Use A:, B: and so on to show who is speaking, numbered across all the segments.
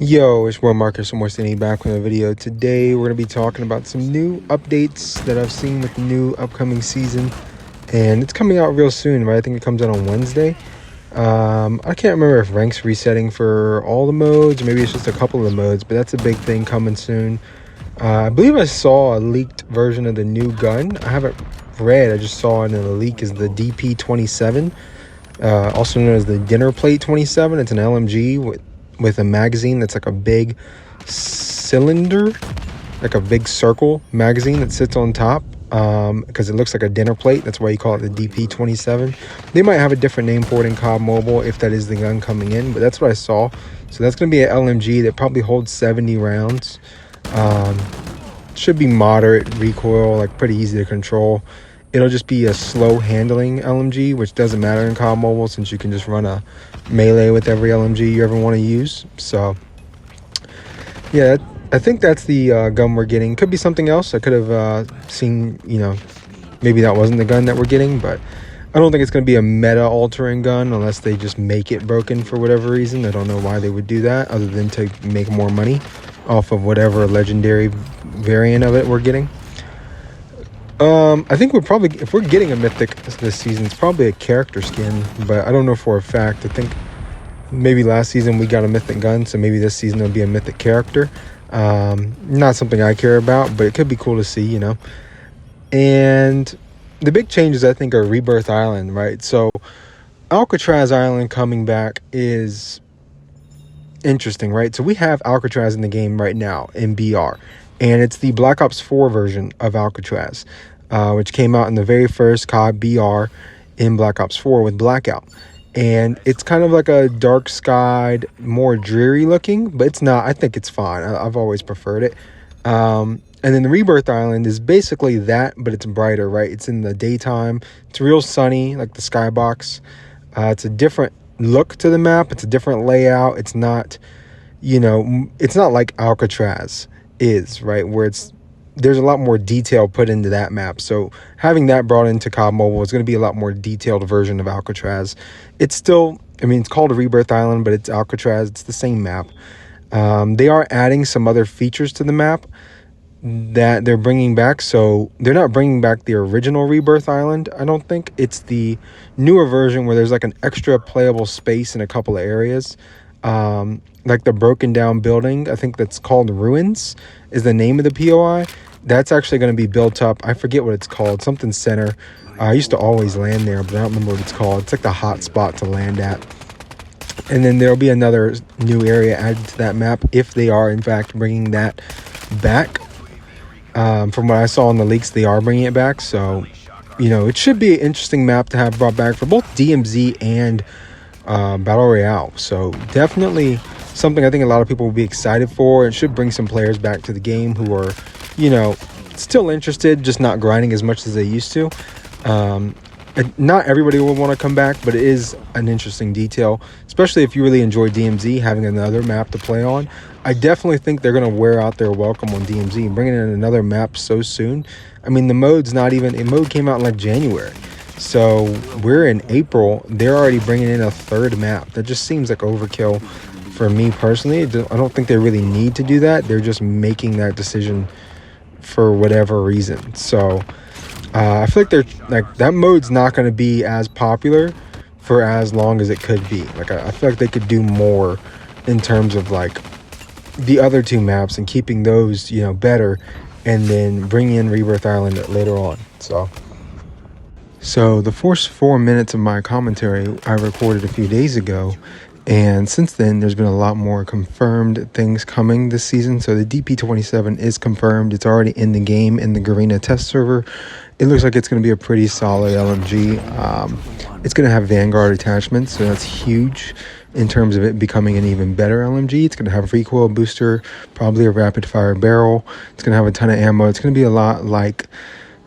A: Yo, it's Will Marcus from Morstini back with a video. Today we're going to be talking about some new updates that I've seen with the new upcoming season. And it's coming out real soon, but I think it comes out on Wednesday. I can't remember if rank's resetting for all the modes, or maybe it's just a couple of the modes, but that's a big thing coming soon. I believe I saw a leaked version of the new gun. I haven't read, I just saw it in a leak, is the DP-27, also known as the Dinner Plate 27. It's an LMG with a magazine that's like a big cylinder, like a big circle magazine that sits on top, because it looks like a dinner plate. That's why you call it the DP-27. They might have a different name for it in COD Mobile if that is the gun coming in, but that's what I saw. So that's going to be an LMG that probably holds 70 rounds. Should be moderate recoil, like pretty easy to control. It'll just be a slow handling LMG, which doesn't matter in COD Mobile since you can just run a melee with every LMG you ever want to use. So yeah, I think that's the gun we're getting. Could be something else. I could have seen, maybe that wasn't the gun that we're getting, but I don't think it's going to be a meta altering gun unless they just make it broken for whatever reason. I don't know why they would do that other than to make more money off of whatever legendary variant of it we're getting. I think if we're getting a mythic this season, it's probably a character skin, but I don't know for a fact. I think maybe last season we got a mythic gun, so maybe this season it'll be a mythic character. Not something I care about, but it could be cool to see, And the big changes, I think, are Rebirth Island, right? So Alcatraz Island coming back is interesting, right? So we have Alcatraz in the game right now in BR, and it's the Black Ops 4 version of Alcatraz, which came out in the very first COD BR in Black Ops 4 with Blackout. And it's kind of like a dark skied, more dreary looking, but it's not. I think it's fine. I've always preferred it. And then the Rebirth Island is basically that, but it's brighter, right? It's in the daytime. It's real sunny, like the skybox. It's a different look to the map. It's a different layout. It's not, it's not like Alcatraz is, right? Where there's a lot more detail put into that map. So having that brought into COD Mobile is going to be a lot more detailed version of Alcatraz. It's still, it's called a Rebirth Island, but it's Alcatraz. It's the same map. They are adding some other features to the map that they're bringing back. So they're not bringing back the original Rebirth Island, I don't think. It's the newer version where there's like an extra playable space in a couple of areas. Like the broken down building, I think that's called Ruins is the name of the POI. That's actually going to be built up. I forget what it's called, something center. I used to always land there, but I don't remember what it's called. It's like the hot spot to land at. And then there'll be another new area added to that map if they are in fact bringing that back. From what I saw in the leaks, they are bringing it back. So, it should be an interesting map to have brought back for both DMZ and Battle Royale. So definitely something I think a lot of people will be excited for. It should bring some players back to the game who are, still interested, just not grinding as much as they used to. And not everybody will want to come back, but it is an interesting detail, especially if you really enjoy DMZ, having another map to play on. I definitely think they're going to wear out their welcome on DMZ, bringing in another map so soon. The mode came out in like January. So we're in April. They're already bringing in a third map. That just seems like overkill for me personally. I don't think they really need to do that. They're just making that decision for whatever reason. So I feel like that mode's not going to be as popular for as long as it could be. I feel like they could do more in terms of like the other two maps and keeping those, better, and then bringing in Rebirth Island later on. So the first 4 minutes of my commentary I recorded a few days ago, and since then there's been a lot more confirmed things coming this season. So the DP-27 is confirmed. It's already in the game in the Garena test server. It looks like it's going to be a pretty solid LMG. It's going to have Vanguard attachments, so that's huge in terms of it becoming an even better LMG. It's going to have recoil booster, probably a rapid fire barrel. It's going to have a ton of ammo. It's going to be a lot like...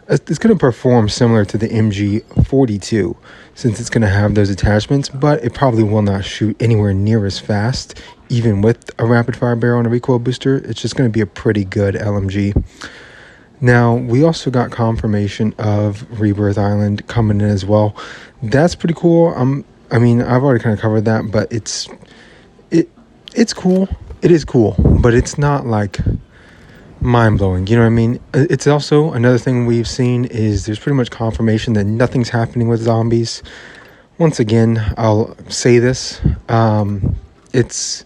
A: It's going to perform similar to the MG42 since it's going to have those attachments, but it probably will not shoot anywhere near as fast, even with a rapid fire barrel and a recoil booster. It's just going to be a pretty good LMG. Now, we also got confirmation of Rebirth Island coming in as well. That's pretty cool. I've already kind of covered that, but it's cool. it is cool, but it's not like mind-blowing, you know what I mean? It's also another thing we've seen is there's pretty much confirmation that nothing's happening with zombies. Once again, I'll say this, it's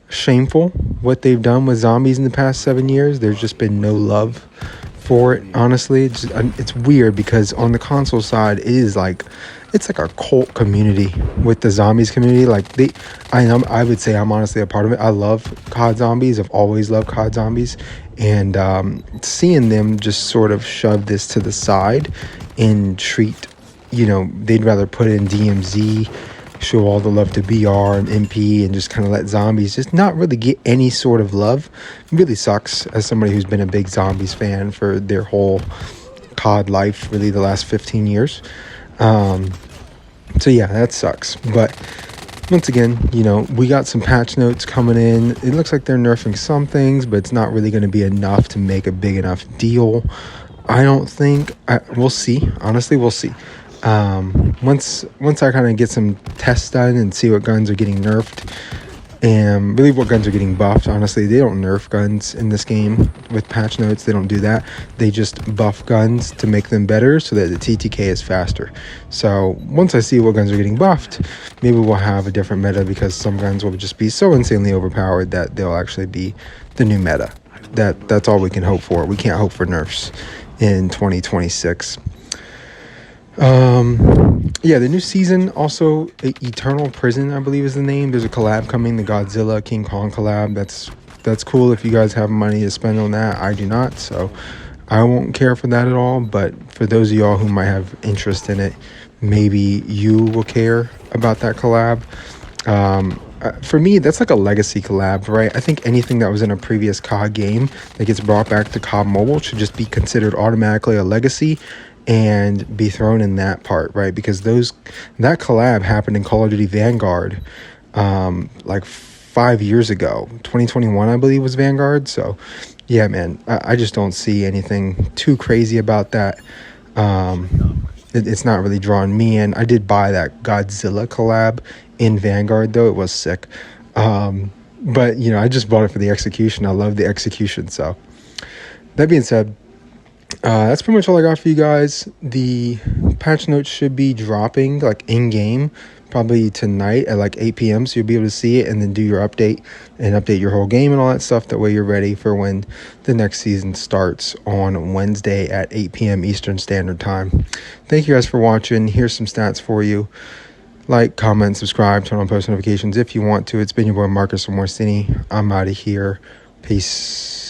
A: shameful what they've done with zombies in the past 7 years. There's just been no love for it, honestly. It's weird because on the console side, it's like a cult community with the zombies community. Like I would say I'm honestly a part of it. I love COD Zombies. I've always loved COD Zombies, and seeing them just sort of shove this to the side and treat, they'd rather put it in DMZ, show all the love to BR and MP, and just kind of let zombies just not really get any sort of love. It really sucks as somebody who's been a big zombies fan for their whole COD life, really the last 15 years. So yeah, that sucks. But once again, we got some patch notes coming in. It looks like they're nerfing some things, but it's not really going to be enough to make a big enough deal. I don't think. We'll see. Honestly, we'll see. Once I kind of get some tests done and see what guns are getting nerfed and really what guns are getting buffed. Honestly, they don't nerf guns in this game with patch notes. They don't do that. They just buff guns to make them better so that the TTK is faster. So once I see what guns are getting buffed, maybe we'll have a different meta, because some guns will just be so insanely overpowered that they'll actually be the new meta. That's all we can hope for. We can't hope for nerfs in 2026. Yeah, the new season also, Eternal Prison, I believe is the name. There's a collab coming, the Godzilla King Kong collab. That's cool if you guys have money to spend on that. I do not, so I won't care for that at all. But for those of y'all who might have interest in it, maybe you will care about that collab. For me, that's like a legacy collab, right? I think anything that was in a previous COD game that gets brought back to COD Mobile should just be considered automatically a legacy and be thrown in that part, right? Because that collab happened in Call of Duty Vanguard like 5 years ago. 2021, I believe, was Vanguard. So yeah, man, I just don't see anything too crazy about that. It's not really drawing me in. I did buy that Godzilla collab in Vanguard, though. It was sick. But I just bought it for the execution. I love the execution. So that being said, that's pretty much all I got for you guys. The patch notes should be dropping like in game probably tonight at like 8 p.m. So you'll be able to see it and then do your update and update your whole game and all that stuff. That way you're ready for when the next season starts on Wednesday at 8 p.m. Eastern Standard Time. Thank you guys for watching. Here's some stats for you. Like, comment, subscribe, turn on post notifications if you want to. It's been your boy Marcus from Morsini. I'm out of here. Peace.